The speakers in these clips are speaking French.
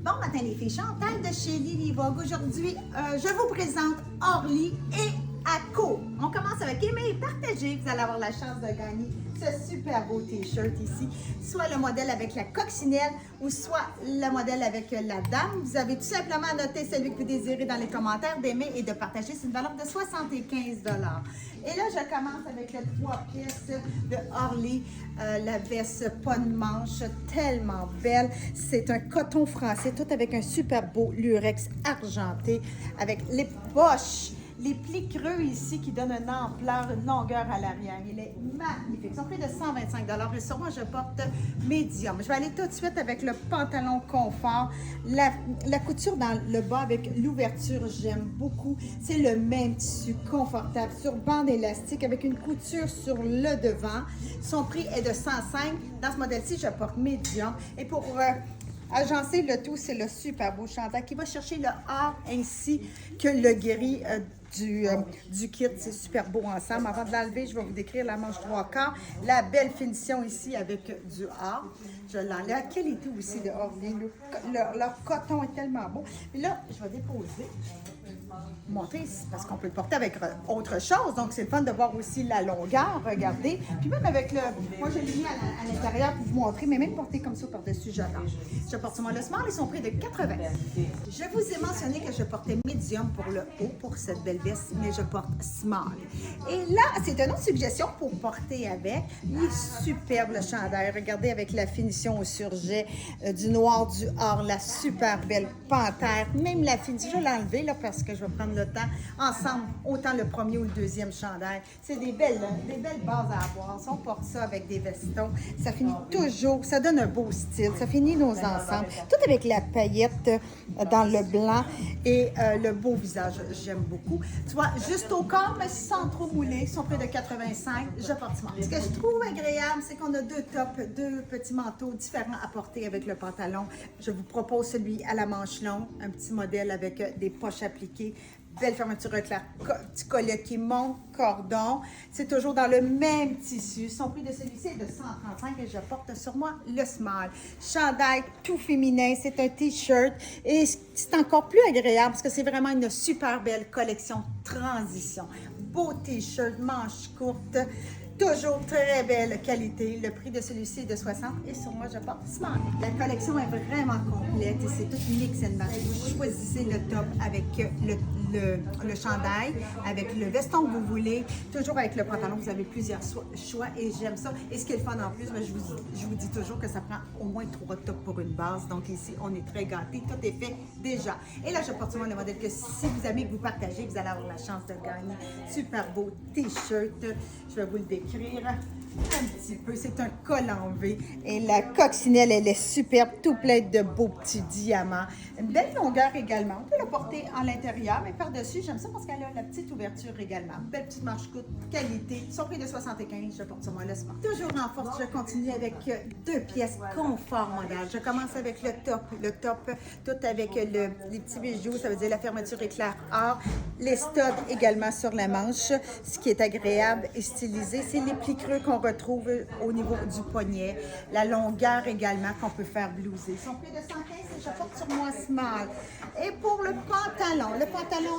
Bon matin les filles, Chantal de chez Lily Vogue. Aujourd'hui, je vous présente Orly et ACO. On commence avec aimer et partager. Vous allez avoir la chance de gagner ce super beau t-shirt ici. Soit le modèle avec la coccinelle ou soit le modèle avec la dame. Vous avez tout simplement noté celui que vous désirez dans les commentaires, d'aimer et de partager. C'est une valeur de 75 $. Et là, je commence avec les 3 pièces de Orly. La veste pas de manche, tellement belle. C'est un coton français, tout avec un super beau lurex argenté, avec les poches. Les plis creux ici qui donnent une ampleur, une longueur à l'arrière. Il est magnifique. Ils sont prix de 125 $. Et sur moi, je porte médium. Je vais aller tout de suite avec le pantalon confort. La couture dans le bas avec l'ouverture, j'aime beaucoup. C'est le même tissu confortable sur bande élastique avec une couture sur le devant. Son prix est de 105 $. Dans ce modèle-ci, je porte médium. Et pour agencer le tout, c'est le super beau chandail qui va chercher le A ainsi que le gris du kit. C'est super beau ensemble. Avant de l'enlever, je vais vous décrire la manche 3/4. La belle finition ici avec du A. Je l'enlève. La qualité aussi de Orly. Leur coton est tellement beau. Et là, je vais déposer. Montrer, parce qu'on peut le porter avec autre chose. Donc, c'est le fun de voir aussi la longueur. Regardez. Puis même avec le... Moi, je l'ai mis à l'intérieur pour vous montrer, mais même porter comme ça par-dessus, j'adore. Je porte sur moi le small. Ils sont prix de 80 $. Je vous ai mentionné que je portais médium pour le haut, pour cette belle veste, mais je porte small. Et là, c'est une autre suggestion pour porter avec. Il est superbe, le chandail. Regardez avec la finition au surjet, du noir, du or, la super belle panthère. Même la finition, je vais l'enlever là, parce que je vais prendre le temps ensemble, autant le premier ou le deuxième chandail. C'est des belles bases à avoir. Si on porte ça avec des vestons, ça finit toujours, ça donne un beau style, ça finit nos ensembles. Tout avec la paillette dans le blanc et le beau visage, j'aime beaucoup. Tu vois, juste au corps, mais sans trop mouler, ils sont près de 85, je porte smart. Ce que je trouve agréable, c'est qu'on a deux tops, deux petits manteaux différents à porter avec le pantalon. Je vous propose celui à la manche longue, un petit modèle avec des poches appliquées. Belle fermeture éclair, petit collet qui monte, cordon. C'est toujours dans le même tissu. Son prix de celui-ci est de 135 et je porte sur moi le small. Chandail tout féminin, c'est un t-shirt et c'est encore plus agréable parce que c'est vraiment une super belle collection transition. Beau t-shirt, manches courtes. Toujours très belle qualité. Le prix de celui-ci est de 60 et sur moi, je porte smart. La collection est vraiment complète et c'est tout mix and match. Vous choisissez le top avec le chandail, avec le veston que vous voulez, toujours avec le pantalon. Vous avez plusieurs choix et j'aime ça. Et ce qui est le fun en plus, ben, je vous dis toujours que ça prend au moins 3 tops pour une base. Donc ici, on est très gâtés. Tout est fait déjà. Et là, je porte sur moi le modèle que si vous aimez que vous partagez, vous allez avoir la chance de gagner. Super beau t-shirt. Je vais vous le décrire un petit peu. C'est un col en V. Et la coccinelle, elle est superbe, tout plein de beaux petits diamants. Une belle longueur également. On peut la porter en l'intérieur, mais par-dessus, j'aime ça parce qu'elle a la petite ouverture également. Belle petite manche courte, qualité. Son prix de 75, je porte sur moi le smart. Toujours en force, je continue avec 2 pièces confort modèle. Je commence avec le top, tout avec les petits bijoux, ça veut dire la fermeture éclair or. Les studs également sur la manche. Ce qui est agréable et stylisé, c'est les plis creux qu'on retrouve au niveau du poignet. La longueur également qu'on peut faire blouser. Son prix de 115 et je porte sur moi small. Et pour le pantalon,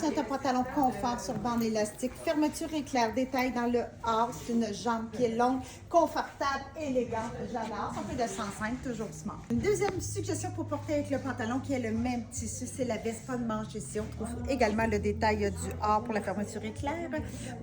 c'est un pantalon confort sur bande élastique. Fermeture éclair, détail dans le or. C'est une jambe qui est longue, confortable, élégante. J'adore. Son prix de 105, toujours small. Une deuxième suggestion pour porter avec le pantalon qui est le même tissu, c'est la veste pas de manche ici. On trouve également le détail du or pour la fermeture éclair.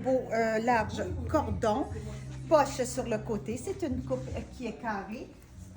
Beau large cordon. Poche sur le côté. C'est une coupe qui est carrée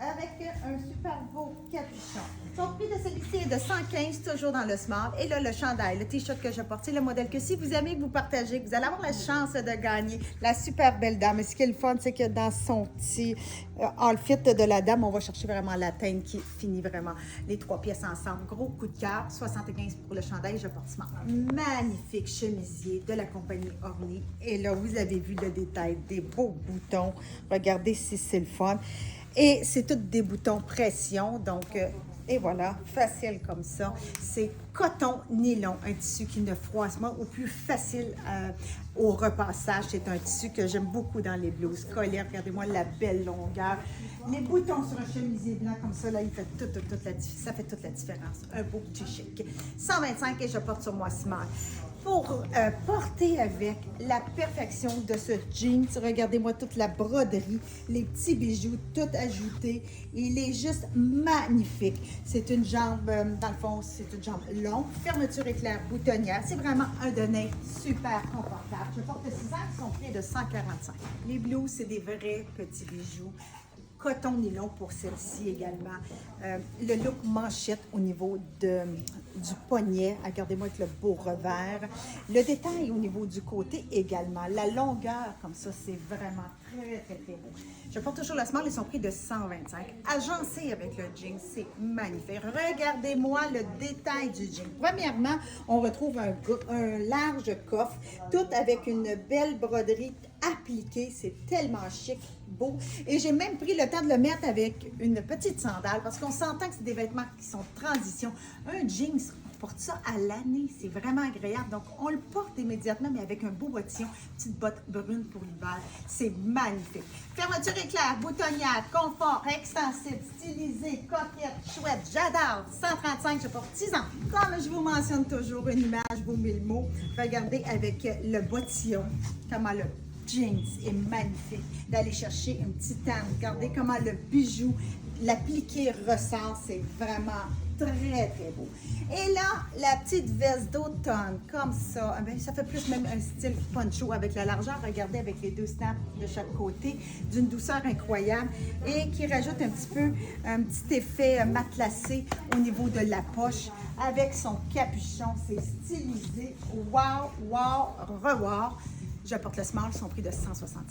avec un super beau capuchon. Son prix de celui-ci est de 115, toujours dans le smart. Et là, le chandail, le t-shirt que je porte, c'est le modèle que si vous aimez, que vous partagez, que vous allez avoir la chance de gagner la super belle dame. Et ce qui est le fun, c'est que dans son petit outfit de la dame, on va chercher vraiment la teinte qui finit vraiment les 3 pièces ensemble. Gros coup de cœur, 75 pour le chandail, je porte smart. Magnifique chemisier de la compagnie Orly. Et là, vous avez vu le détail, des beaux boutons. Regardez si c'est le fun. Et c'est tous des boutons pression, donc Et voilà, facile comme ça. C'est coton nylon, un tissu qui ne froisse pas ou plus facile au repassage. C'est un tissu que j'aime beaucoup dans les blouses collières. Regardez-moi la belle longueur. Les boutons sur un chemisier blanc comme ça, là, il fait ça fait toute la différence. Un beau petit chic. 125 et je porte sur moi small. Pour porter avec la perfection de ce jeans, regardez-moi toute la broderie, les petits bijoux, tout ajouté. Il est juste magnifique. C'est une jambe, dans le fond, c'est une jambe longue, fermeture éclair, boutonnière. C'est vraiment un denim super confortable. Je porte 6 ans qui sont près de 145. Les blouses, c'est des vrais petits bijoux. Coton nylon pour celle-ci également. Le look manchette au niveau du poignet. Regardez-moi avec le beau revers. Le détail au niveau du côté également. La longueur, comme ça, c'est vraiment très, très, très beau. Je porte toujours le small, ils sont pris de 125. Agencé avec le jean, c'est magnifique. Regardez-moi le détail du jean. Premièrement, on retrouve un large coffre, tout avec une belle broderie appliquée. C'est tellement chic, beau. Et j'ai même pris le temps de le mettre avec une petite sandale parce qu'on s'entend que c'est des vêtements qui sont transition. Un jeans, on porte ça à l'année. C'est vraiment agréable. Donc, on le porte immédiatement, mais avec un beau bottillon, petite botte brune pour l'hiver. C'est magnifique. Fermeture éclair, boutonnière, confort, extensible, stylisé, coquette, chouette. J'adore. 135, je porte 6 ans. Comme je vous mentionne toujours, une image vaut 1000 mots. Regardez avec le bottillon, comment le jeans est magnifique. D'aller chercher une petite tanne. Regardez comment le bijou, l'appliqué ressort. C'est vraiment très, très beau. Et là, la petite veste d'automne, comme ça. Eh bien, ça fait plus même un style poncho avec la largeur. Regardez avec les deux snaps de chaque côté, d'une douceur incroyable et qui rajoute un petit effet matelassé au niveau de la poche avec son capuchon. C'est stylisé. Wow, wow, revoir. Je porte le small, son prix de 165.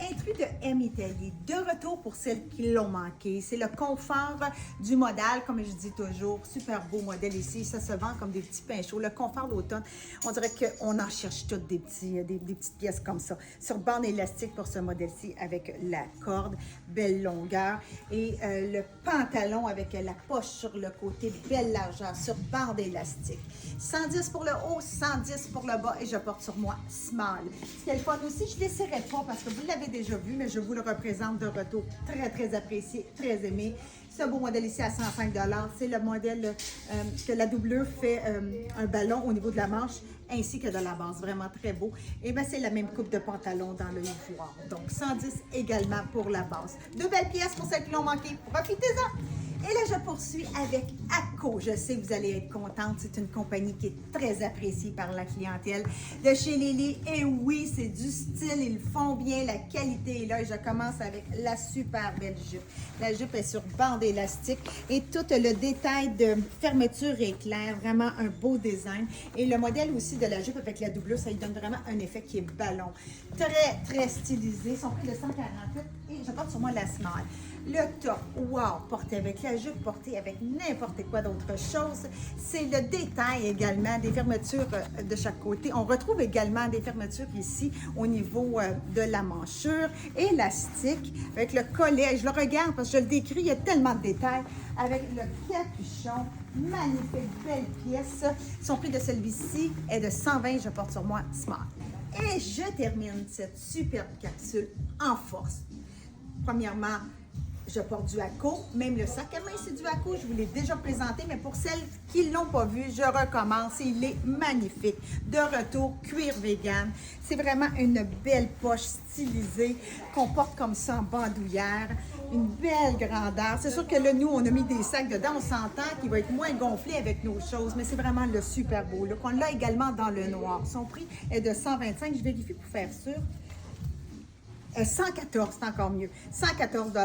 Intrus de M Italie, de retour pour celles qui l'ont manqué. C'est le confort du modèle, comme je dis toujours. Super beau modèle ici. Ça se vend comme des petits pains chauds. Le confort d'automne, on dirait qu'on en cherche toutes des petites pièces comme ça. Sur bande élastique pour ce modèle-ci avec la corde, belle longueur. Et le pantalon avec la poche sur le côté, belle largeur, sur bande élastique. 110 pour le haut, 110 pour le bas et je porte sur moi small. Ce qui est le fun aussi, je ne l'essaierai pas parce que vous l'avez déjà vu, mais je vous le représente de retour. Très, très apprécié, très aimé. Ce beau modèle ici à 105 $, c'est le modèle que la doublure fait un ballon au niveau de la manche ainsi que de la base. Vraiment très beau. Et bien, c'est la même coupe de pantalon dans le ivoire. Donc, 110 également pour la base. Deux belles pièces pour celles qui l'ont manqué. Profitez-en! Et là, je poursuis avec ACO. Je sais que vous allez être contente. C'est une compagnie qui est très appréciée par la clientèle de chez Lily. Et oui, c'est du style. Ils font bien. La qualité est là. Et je commence avec la super belle jupe. La jupe est sur bande élastique. Et tout le détail de fermeture est clair. Vraiment un beau design. Et le modèle aussi de la jupe avec la doublure, ça lui donne vraiment un effet qui est ballon. Très, très stylisé. Son prix de 148. Et je porte sur moi la small. Le top, wow, porté avec la jupe, porté avec n'importe quoi d'autre chose. C'est le détail également des fermetures de chaque côté. On retrouve également des fermetures ici au niveau de la manchure, élastique, avec le collet. Je le regarde parce que je le décris, il y a tellement de détails. Avec le capuchon, magnifique, belle pièce. Son prix de celui-ci est de 120, je porte sur moi smart. Et je termine cette superbe capsule en force. Premièrement, je porte du ACO, même le sac à main c'est du ACO, je vous l'ai déjà présenté, mais pour celles qui ne l'ont pas vu, je recommence, il est magnifique. De retour, cuir vegan, c'est vraiment une belle poche stylisée qu'on porte comme ça en bandoulière, une belle grandeur. C'est sûr que là, nous, on a mis des sacs dedans, on s'entend qu'il va être moins gonflé avec nos choses, mais c'est vraiment le super beau look. On l'a également dans le noir. Son prix est de 125, je vérifie pour faire sûr. 114, c'est encore mieux. 114 $.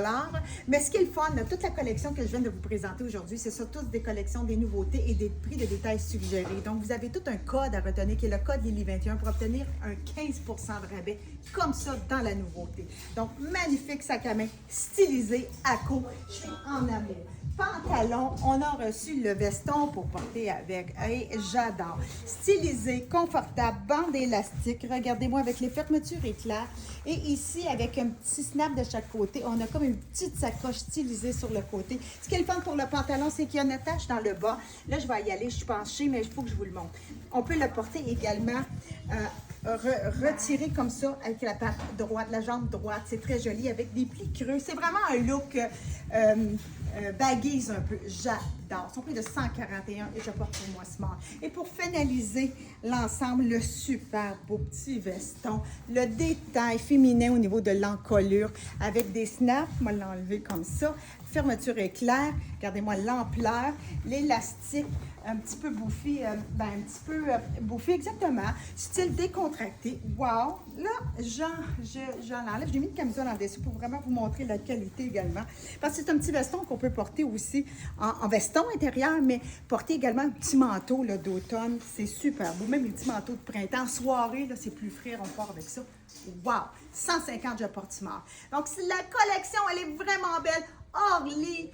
Mais ce qui est le fun, toute la collection que je viens de vous présenter aujourd'hui, c'est surtout des collections, des nouveautés et des prix de détail suggérés. Donc, vous avez tout un code à retenir qui est le code Lily21 pour obtenir un 15 % de rabais comme ça dans la nouveauté. Donc, magnifique sac à main stylisé ACO. Je suis en amour. Pantalon, on a reçu le veston pour porter avec. Et j'adore. Stylisé, confortable, bande élastique. Regardez-moi avec les fermetures éclairs. Et ici, ici avec un petit snap de chaque côté. On a comme une petite sacoche stylisée sur le côté. Ce qui est le fun pour le pantalon, c'est qu'il y a une attache dans le bas. Là, je vais y aller, je suis penchée, mais il faut que je vous le montre. On peut le porter également retiré comme ça avec la patte droite, la jambe droite. C'est très joli avec des plis creux. C'est vraiment un look baguise un peu. J'adore. Son prix de 141 et je porte pour moi small. Et pour finaliser l'ensemble, le super beau petit veston, le détail féminin au niveau de l'encolure avec des snaps. On va l'enlever comme ça. Fermeture éclair. Regardez-moi l'ampleur, l'élastique un petit peu bouffi, bouffi exactement, style décontracté. Wow! Là, j'en enlève. J'ai mis une camisole en dessous pour vraiment vous montrer la qualité également. Parce que c'est un petit veston qu'on peut porter aussi en veston intérieur, mais porter également un petit manteau d'automne. C'est super beau. Même les petits manteaux de printemps. Soirée, là, c'est plus frais, on part avec ça. Wow! 150, je porte smart. Donc, la collection, elle est vraiment belle. Orly,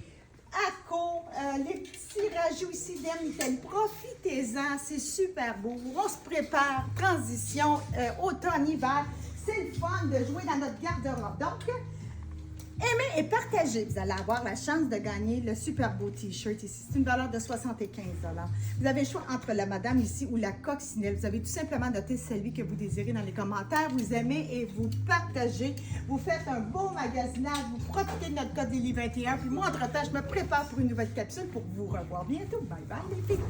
ACO, les petits rajouts ici d'M Italie. Profitez-en, c'est super beau. On se prépare, transition, automne-hiver. C'est le fun de jouer dans notre garde-robe. Donc, aimez et partagez. Vous allez avoir la chance de gagner le super beau T-shirt ici. C'est une valeur de 75 $. Vous avez le choix entre la madame ici ou la coccinelle. Vous avez tout simplement noté celui que vous désirez dans les commentaires. Vous aimez et vous partagez. Vous faites un beau magasinage. Vous profitez de notre code DELY21. Puis moi, entre-temps, je me prépare pour une nouvelle capsule pour vous revoir bientôt. Bye bye les filles.